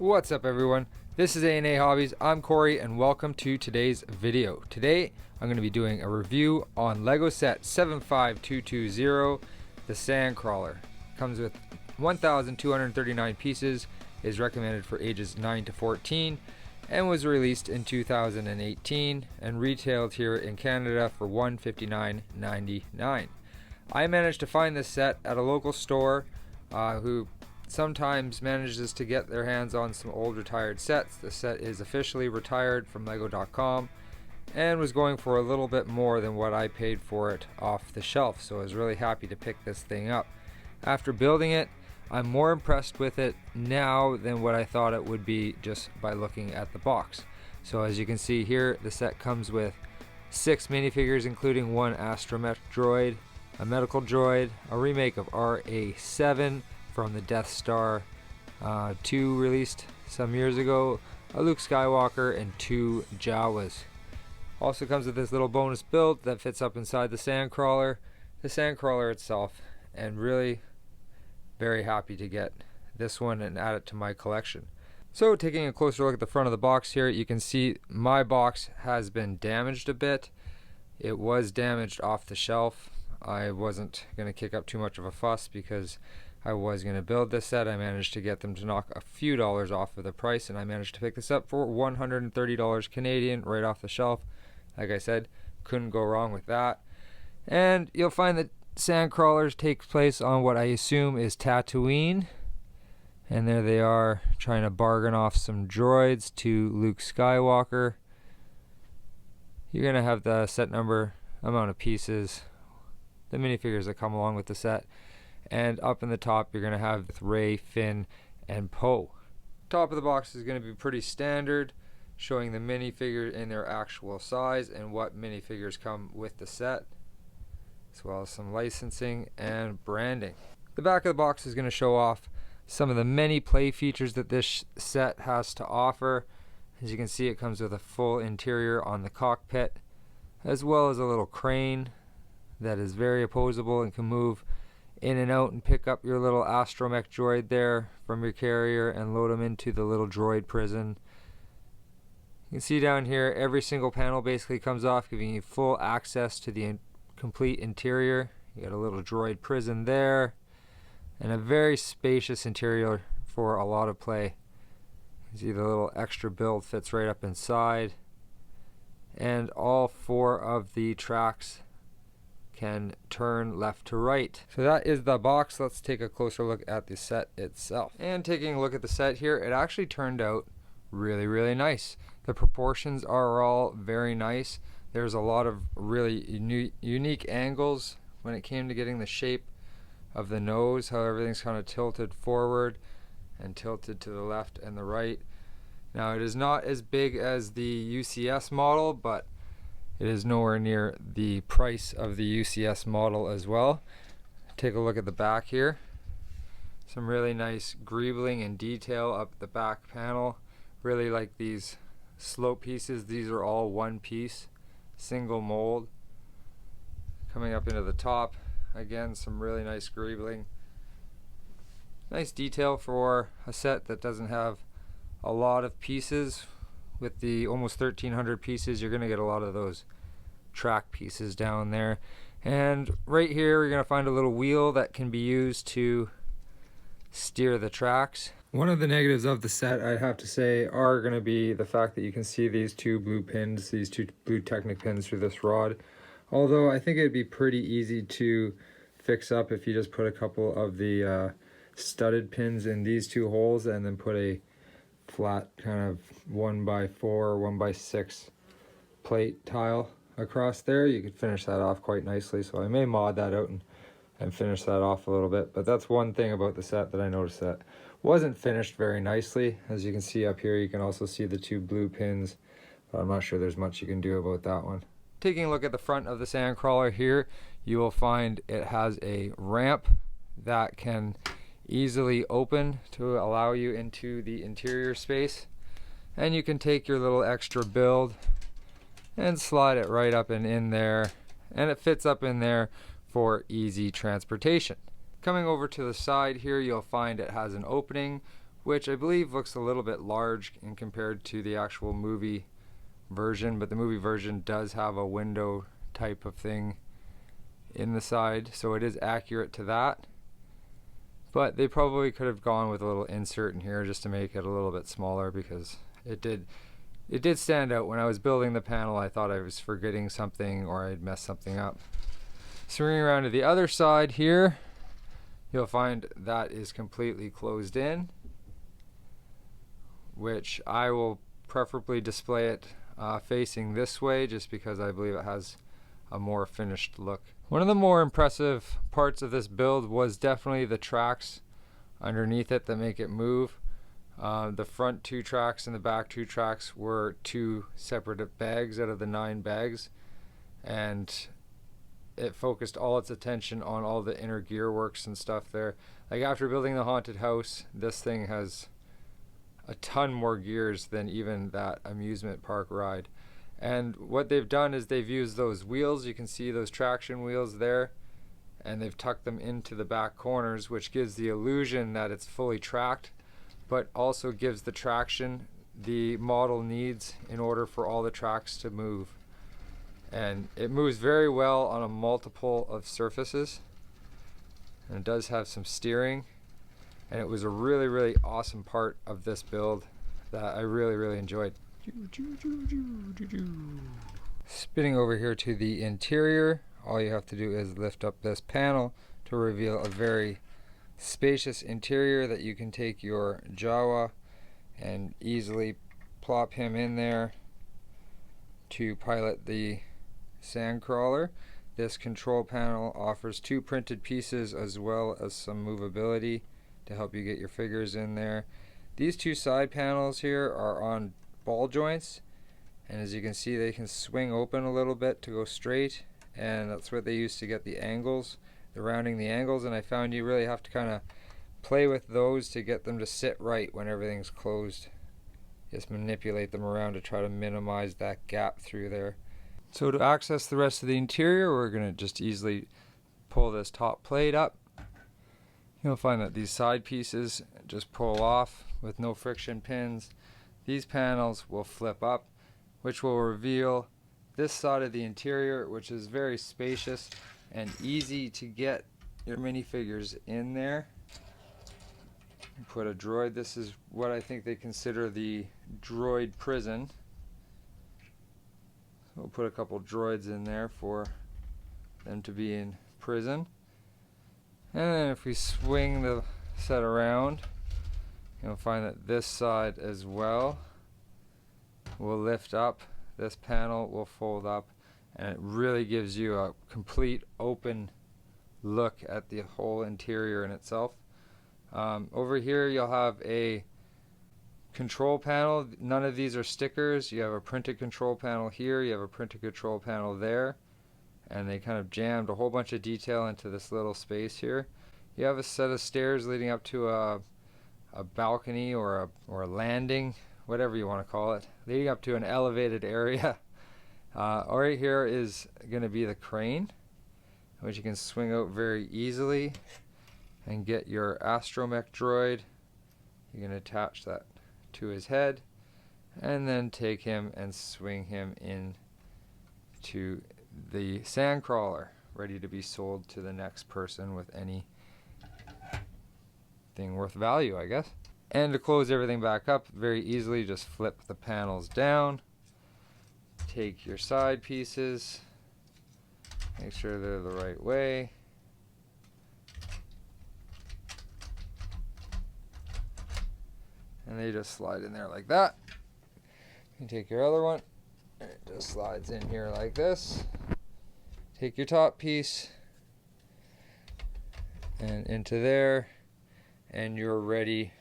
What's up everyone? This is AandAHobbies. I'm Corey and welcome to today's video. Today I'm going to be doing a review on Lego set 75220, the Sandcrawler. Comes with 1,239 pieces, is recommended for ages 9 to 14, and was released in 2018 and retailed here in Canada for $159.99. I managed to find this set at a local store who sometimes manages to get their hands on some old retired sets. The set is officially retired from Lego.com and was going for a little bit more than what I paid for it off the shelf, so I was really happy to pick this thing up. After building it, I'm more impressed with it now than what I thought it would be just by looking at the box. So as you can see here, the set comes with 6 minifigures, including one astromech droid, a medical droid, a remake of RA7 from the Death Star 2 released some years ago, a Luke Skywalker, and 2 Jawas. Also comes with this little bonus build that fits up inside the Sandcrawler itself, and really very happy to get this one and add it to my collection. So taking a closer look at the front of the box here, you can see my box has been damaged a bit. It was damaged off the shelf. I wasn't going to kick up too much of a fuss because I was going to build this set. I managed to get them to knock a few dollars off of the price, and I managed to pick this up for $130 Canadian right off the shelf. Like I said, couldn't go wrong with that. And you'll find that Sandcrawlers takes place on what I assume is Tatooine. And there they are trying to bargain off some droids to Luke Skywalker. You're going to have the set number, amount of pieces, the minifigures that come along with the set. And up in the top you're going to have Rey, Finn, and Poe. Top of the box is going to be pretty standard, showing the minifigure in their actual size and what minifigures come with the set, as well as some licensing and branding. The back of the box is going to show off some of the many play features that this set has to offer. As you can see, it comes with a full interior on the cockpit, as well as a little crane that is very opposable and can move in and out and pick up your little astromech droid there from your carrier and load them into the little droid prison. You can see down here every single panel basically comes off, giving you full access to the complete interior. You got a little droid prison there and a very spacious interior for a lot of play. You see the little extra build fits right up inside, and all 4 of the tracks can turn left to right. So that is the box. Let's take a closer look at the set itself. And taking a look at the set here, it actually turned out really nice. The proportions are all very nice. There's a lot of really unique angles when it came to getting the shape of the nose, how everything's kind of tilted forward and tilted to the left and the right. Now it is not as big as the UCS model, but it is nowhere near the price of the UCS model as well. Take a look at the back here. Some really nice greebling and detail up the back panel. Really like these slope pieces. These are all one piece, single mold. Coming up into the top, again, some really nice greebling. Nice detail for a set that doesn't have a lot of pieces. With the almost 1,300 pieces, you're going to get a lot of those track pieces down there. And right here you're going to find a little wheel that can be used to steer the tracks. One of the negatives of the set, I'd have to say, are going to be the fact that you can see these 2 blue pins, these 2 blue Technic pins through this rod. Although I think it'd be pretty easy to fix up if you just put a couple of the studded pins in these 2 holes and then put a flat kind of 1x4 or 1x6 plate tile across there. You could finish that off quite nicely, so I may mod that out and finish that off a little bit. But that's one thing about the set that I noticed that wasn't finished very nicely. As you can see up here, you can also see the 2 blue pins, but I'm not sure there's much you can do about that one. Taking a look at the front of the Sandcrawler here, you will find it has a ramp that can easily open to allow you into the interior space, and you can take your little extra build and slide it right up and in there, and it fits up in there for easy transportation. Coming over to the side here, you'll find it has an opening which I believe looks a little bit large in compared to the actual movie version, but the movie version does have a window type of thing in the side, so it is accurate to that. But they probably could have gone with a little insert in here just to make it a little bit smaller, because it did stand out. When I was building the panel, I thought I was forgetting something or I'd messed something up. Swinging around to the other side here, you'll find that is completely closed in, which I will preferably display it facing this way, just because I believe it has a more finished look. One of the more impressive parts of this build was definitely the tracks underneath it that make it move. The front 2 tracks and the back 2 tracks were 2 separate bags out of the 9 bags, and it focused all its attention on all the inner gear works and stuff there. Like, after building the haunted house, this thing has a ton more gears than even that amusement park ride. And what they've done is they've used those wheels, you can see those traction wheels there, and they've tucked them into the back corners, which gives the illusion that it's fully tracked, but also gives the traction the model needs in order for all the tracks to move. And it moves very well on a multiple of surfaces, and it does have some steering, and it was a really awesome part of this build that I really enjoyed. Spinning over here to the interior, all you have to do is lift up this panel to reveal a very spacious interior that you can take your Jawa and easily plop him in there to pilot the Sandcrawler. This control panel offers 2 printed pieces as well as some movability to help you get your figures in there. These 2 side panels here are on ball joints, and as you can see, they can swing open a little bit to go straight, and that's what they use to get the angles, the rounding the angles. And I found you really have to kind of play with those to get them to sit right when everything's closed. Just manipulate them around to try to minimize that gap through there. So to access the rest of the interior, we're going to just easily pull this top plate up. You'll find that these side pieces just pull off with no friction pins. These panels will flip up, which will reveal this side of the interior, which is very spacious and easy to get your minifigures in there. Put a droid. This is what I think they consider the droid prison. We'll put a couple droids in there for them to be in prison. And then if we swing the set around, you'll find that this side as well will lift up. This panel will fold up, and it really gives you a complete open look at the whole interior in itself. Over here you'll have a control panel. None of these are stickers. You have a printed control panel here, you have a printed control panel there, and they kind of jammed a whole bunch of detail into this little space here. You have a set of stairs leading up to a balcony or a landing, whatever you want to call it, leading up to an elevated area. Right here is going to be the crane, which you can swing out very easily and get your astromech droid. You're going to attach that to his head and then take him and swing him in to the Sandcrawler, ready to be sold to the next person with any thing worth value, I guess. And to close everything back up very easily, just flip the panels down, take your side pieces, make sure they're the right way, and they just slide in there like that. You can take your other one, and it just slides in here like this. Take your top piece and into there, and you're ready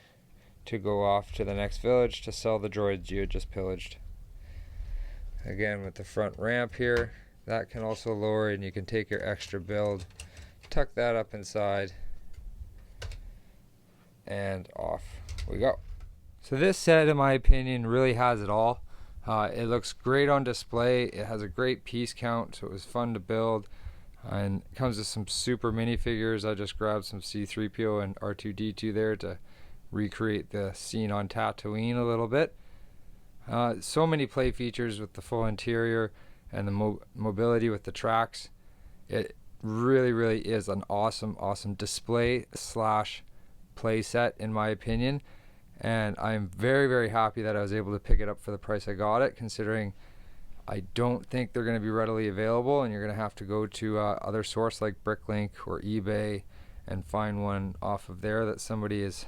to go off to the next village to sell the droids you had just pillaged. Again, with the front ramp here, that can also lower, and you can take your extra build, tuck that up inside, and off we go. So this set, in my opinion, really has it all. It looks great on display. It has a great piece count, so it was fun to build. And it comes with some super minifigures. I just grabbed some C-3PO and R2-D2 there to recreate the scene on Tatooine a little bit. So many play features with the full interior and the mobility with the tracks. It really is an awesome display slash play set in my opinion, and I'm very happy that I was able to pick it up for the price I got it, considering I don't think they're going to be readily available, and you're going to have to go to other source like Bricklink or eBay and find one off of there that somebody has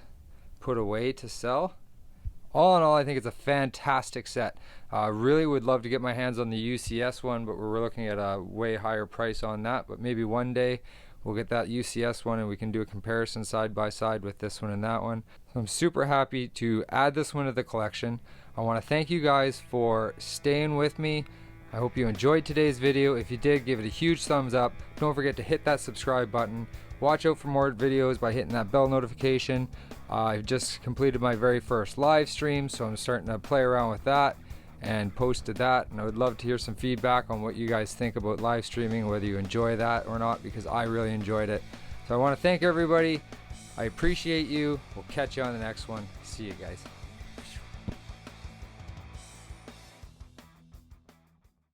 put away to sell. All in all, I think it's a fantastic set. Really would love to get my hands on the UCS one, but we're looking at a way higher price on that. But maybe one day we'll get that UCS one and we can do a comparison side by side with this one and that one. So I'm super happy to add this one to the collection. I want to thank you guys for staying with me. I hope you enjoyed today's video. If you did, give it a huge thumbs up. Don't forget to hit that subscribe button. Watch out for more videos by hitting that bell notification. I've just completed my very first live stream, so I'm starting to play around with that and posted that, and I would love to hear some feedback on what you guys think about live streaming, whether you enjoy that or not, because I really enjoyed it. So I want to thank everybody. I appreciate you. We'll catch you on the next one. See you guys.